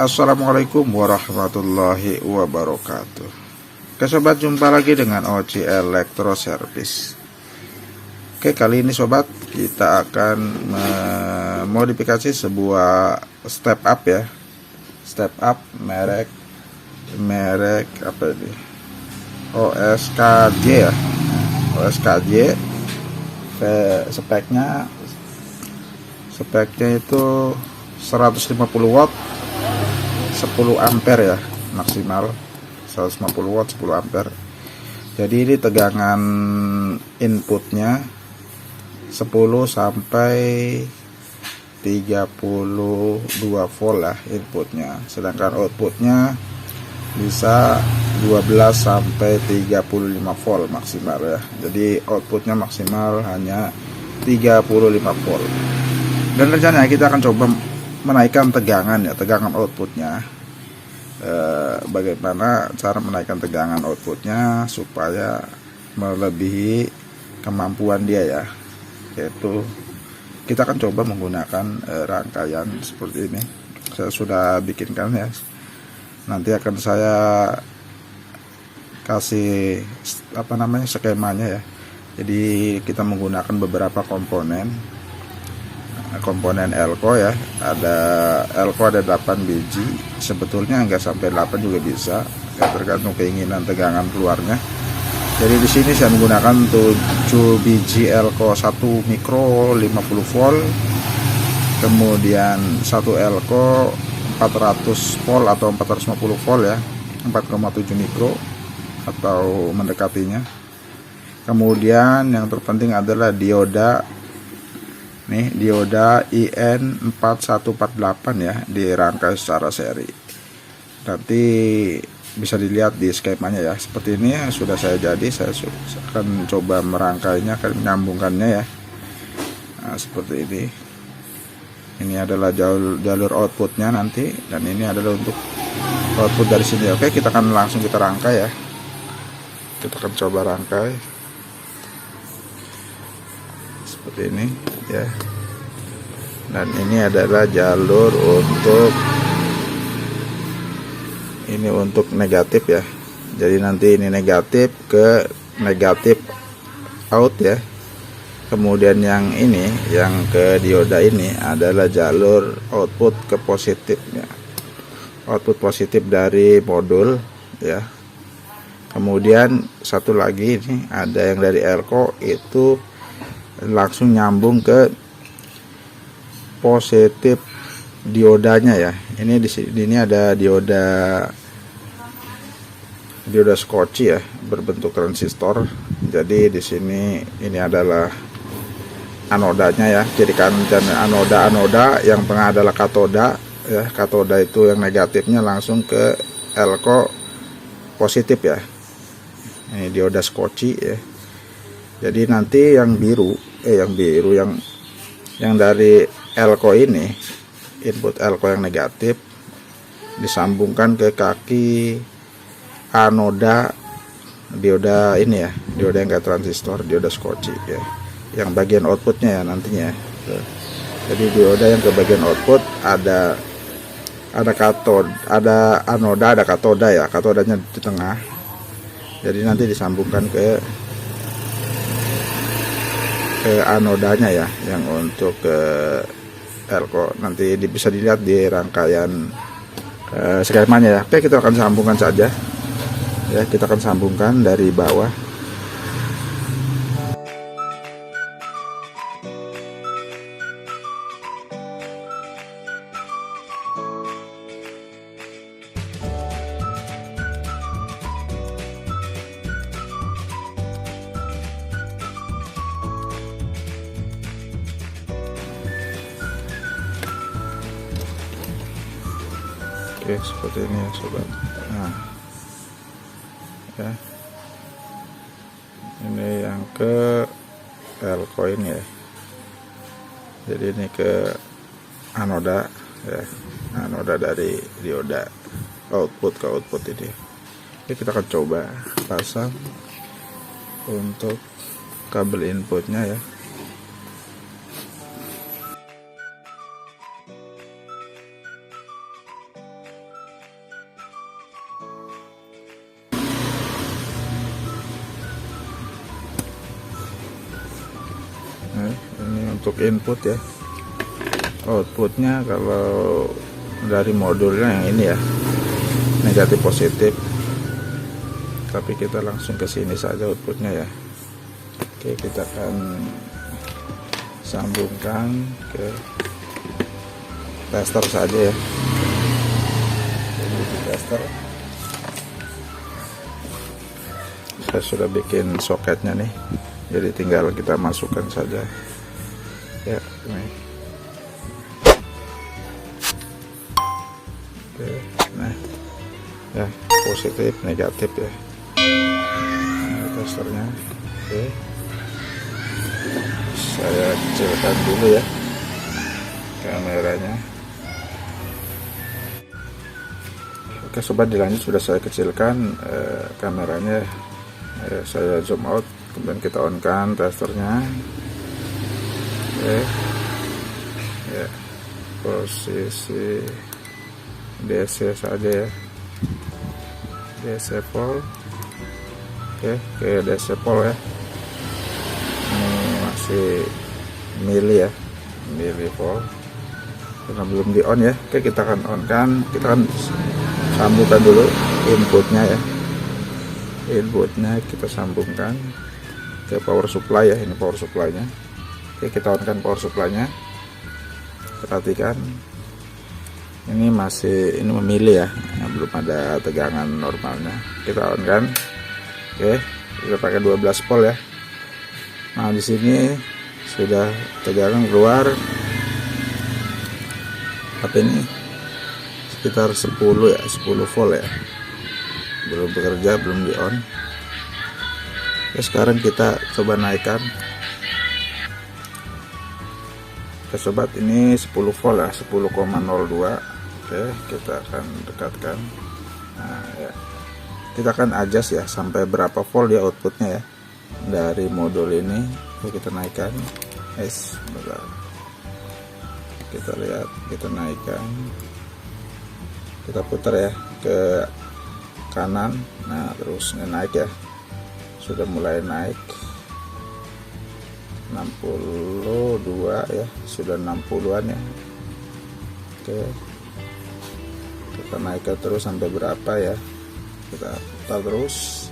Assalamualaikum warahmatullahi wabarakatuh. Oke sobat, jumpa lagi dengan OC Elektro Service. Oke, kali ini sobat kita akan memodifikasi sebuah step up ya. Step up merek apa ini? OSKJ ya. OSKJ. Speknya itu 150 watt 10 ampere ya, maksimal 150 watt 10 ampere. Jadi ini tegangan inputnya 10 sampai 32 volt lah inputnya, sedangkan outputnya bisa 12 sampai 35 volt maksimal ya. Jadi outputnya maksimal hanya 35 volt. Dan rencananya kita akan coba menaikkan tegangan ya, tegangan outputnya. Bagaimana cara menaikkan tegangan outputnya supaya melebihi kemampuan dia ya, yaitu kita akan coba menggunakan rangkaian seperti ini. Saya sudah bikinkan ya, nanti akan saya kasih skemanya ya. Jadi kita menggunakan beberapa komponen elko ya. Ada elko ada 8 biji, sebetulnya nggak sampai 8 juga bisa ya, tergantung keinginan tegangan keluarnya. Jadi di sini saya menggunakan 7 biji elko 1 mikro 50 volt, kemudian 1 elko 400 volt atau 450 volt ya, 4,7 mikro atau mendekatinya. Kemudian yang terpenting adalah dioda IN4148 ya, dirangkai secara seri. Nanti bisa dilihat di skemanya ya, seperti ini ya, sudah saya akan coba merangkainya, akan menyambungkannya ya. Nah, seperti ini. Ini adalah jalur outputnya nanti, dan ini adalah untuk output dari sini. Oke, kita akan langsung kita rangkai ya. Kita akan coba rangkai seperti ini ya. Dan ini adalah jalur untuk negatif ya. Jadi nanti ini negatif ke negatif out ya. Kemudian yang ini, yang ke dioda ini adalah jalur output ke positif ya. Output positif dari modul ya. Kemudian satu lagi ini ada yang dari elko, itu langsung nyambung ke positif diodanya ya. Ini di sini ada dioda Schottky ya, berbentuk transistor. Jadi di sini ini adalah anodanya ya. Jadi kan anoda yang tengah adalah katoda ya. Katoda itu yang negatifnya langsung ke elko positif ya. Ini dioda Schottky ya. Jadi nanti yang biru yang dari elko ini, input elko yang negatif disambungkan ke kaki anoda dioda ini ya, dioda yang kayak transistor, dioda Schottky ya, yang bagian outputnya ya nantinya. Jadi dioda yang ke bagian output ada anoda, ada katoda ya, katodanya di tengah. Jadi nanti disambungkan ke anodanya ya, yang untuk ke elko. Nanti bisa dilihat di rangkaian skemanya ya. Oke, kita akan sambungkan saja ya, kita akan sambungkan dari bawah. Oke, seperti ini ya sobat. Nah ya, ini yang ke elko ini ya. Jadi ini ke anoda ya, anoda dari dioda output ke output ini. Oke, kita akan coba pasang untuk kabel inputnya ya. untuk input ya, outputnya kalau dari modulnya yang ini ya, negatif positif, tapi kita langsung ke sini saja outputnya ya. Oke, kita akan sambungkan ke tester saja ya. Ini tester, saya sudah bikin soketnya nih, jadi tinggal kita masukkan saja ya. Ini. Oke, nah ya, positif negatif ya. Nah, testernya. Oke, saya kecilkan dulu ya kameranya. Oke sobat, dilanjut sudah saya kecilkan kameranya. Saya zoom out, kemudian kita on kan testernya. Oke ya, posisi DC saja ya, DC pol. Oke, ke DC pol ya. Ini masih mili ya, mili volt, karena belum di on ya. Oke, kita akan on kan, kita akan sambungkan dulu inputnya ya. Inputnya kita sambungkan ke power supply ya, ini power supply nya. Oke, kita on kan power supply nya. Perhatikan ini masih, ini memilih ya, belum ada tegangan normalnya. Kita on kan. Oke, kita pakai 12 volt ya. Nah, di sini sudah tegangan keluar, tapi ini sekitar 10 ya, 10 volt ya. Belum bekerja, belum di on. Oke, sekarang kita coba naikkan. Oke sobat, ini 10 volt ya, 10,02. Oke, kita akan dekatkan. Nah ya, kita akan adjust ya sampai berapa volt ya outputnya ya dari modul ini. Oke, kita naikkan. Bentar. Kita lihat, kita naikkan, kita putar ya ke kanan. Nah terus ini naik ya, sudah mulai naik 62 ya, sudah 60-an ya. Oke, kita naikkan terus sampai berapa ya, kita putar terus.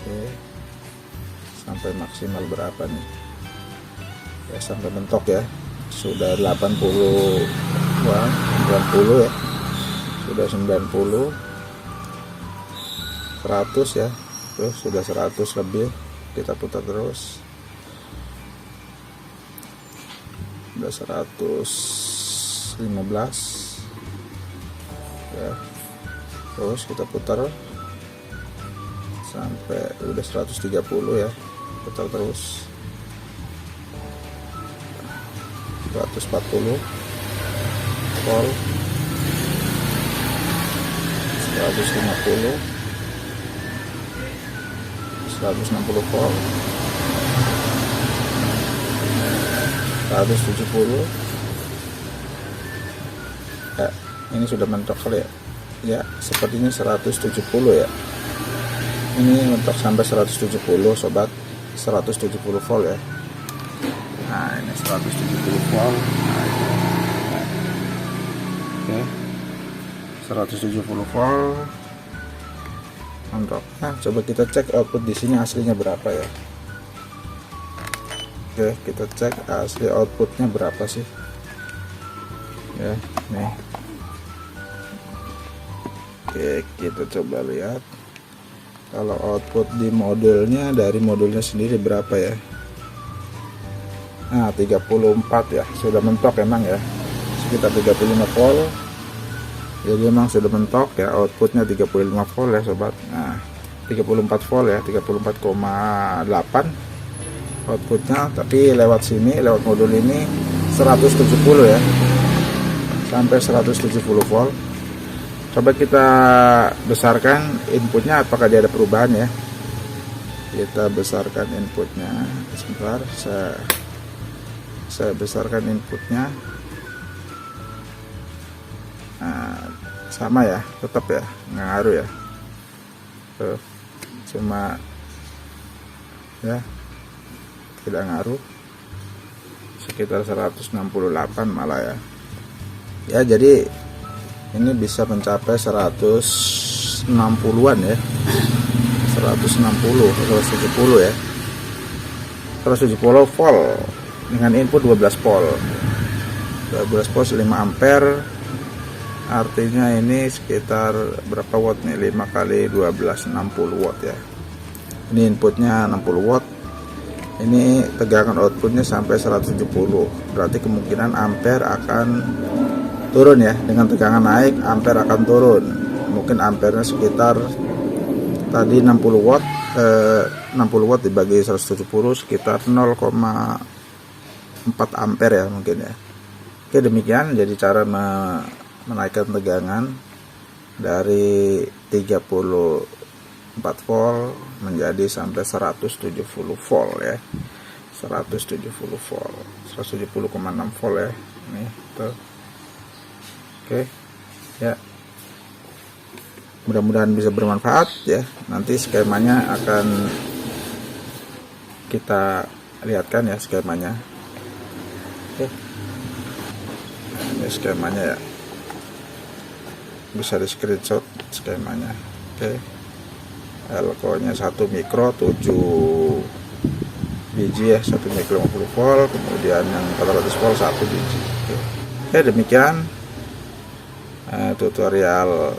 Oke, sampai maksimal berapa nih ya, sampai mentok ya, sudah 80 wah, 90 ya, sudah 90, 100 ya. Tuh, sudah 100 lebih. Kita putar terus, udah 115 ya. Terus kita putar sampai udah 130 ya, putar terus 140 volt, 150, 160 volt, 170 ya. Ini sudah mentok kali ya, ya sepertinya 170 ya. Ini mentok sampai 170 sobat, 170 volt ya. Nah ini 170 volt. Oke, 170 volt mentok. Nah coba kita cek output di sini aslinya berapa ya. Oke, kita cek asli outputnya berapa sih ya, nih. Oke, kita coba lihat kalau output di modulnya, dari modulnya sendiri berapa ya. Nah 34 ya, sudah mentok emang ya, sekitar 35 volt. Jadi memang sudah mentok ya, outputnya 35 volt ya sobat. Nah 34 volt ya, 34,8 outputnya, tapi lewat sini, lewat modul ini 170 ya, sampai 170 volt. Coba kita besarkan inputnya, apakah dia ada perubahan ya. Kita besarkan inputnya sebentar, saya besarkan inputnya. Nah, sama ya, tetap ya, nggak ngaruh ya. Tuh, cuma ya tidak ngaruh. sekitar 168 malah ya. Ya, jadi ini bisa mencapai 160-an ya. 160, 170 ya. 170 volt dengan input 12 volt. 12 volt 5 ampere. Artinya ini sekitar berapa watt nih? 5 kali 12 60 watt ya. Ini inputnya 60 watt. Ini tegangan outputnya sampai 170. Berarti kemungkinan ampere akan turun ya. Dengan tegangan naik ampere akan turun. Mungkin ampernya sekitar tadi 60 watt 60 watt dibagi 170 sekitar 0,4 ampere ya mungkin ya. Oke, demikian jadi cara menaikkan tegangan dari 34 volt menjadi sampai 170 volt ya. 170 volt, 170,6 volt ya. Nih, tuh. Oke. Ya. Mudah-mudahan bisa bermanfaat ya. Nanti skemanya akan kita lihatkan ya, skemanya. Oke. Ini skemanya ya. Bisa di screenshot skemanya. Oke. Elko nya 1 mikro 7 biji ya, 1 mikro 50 volt, kemudian yang 400 volt 1 biji. Oke, demikian tutorial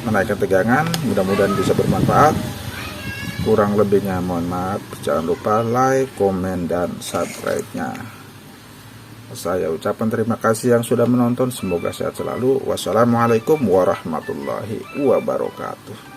menaikkan tegangan, mudah-mudahan bisa bermanfaat. Kurang lebihnya mohon maaf. Jangan lupa like, komen, dan subscribe-nya. Saya ucapkan terima kasih yang sudah menonton. Semoga sehat selalu. Wassalamualaikum warahmatullahi wabarakatuh.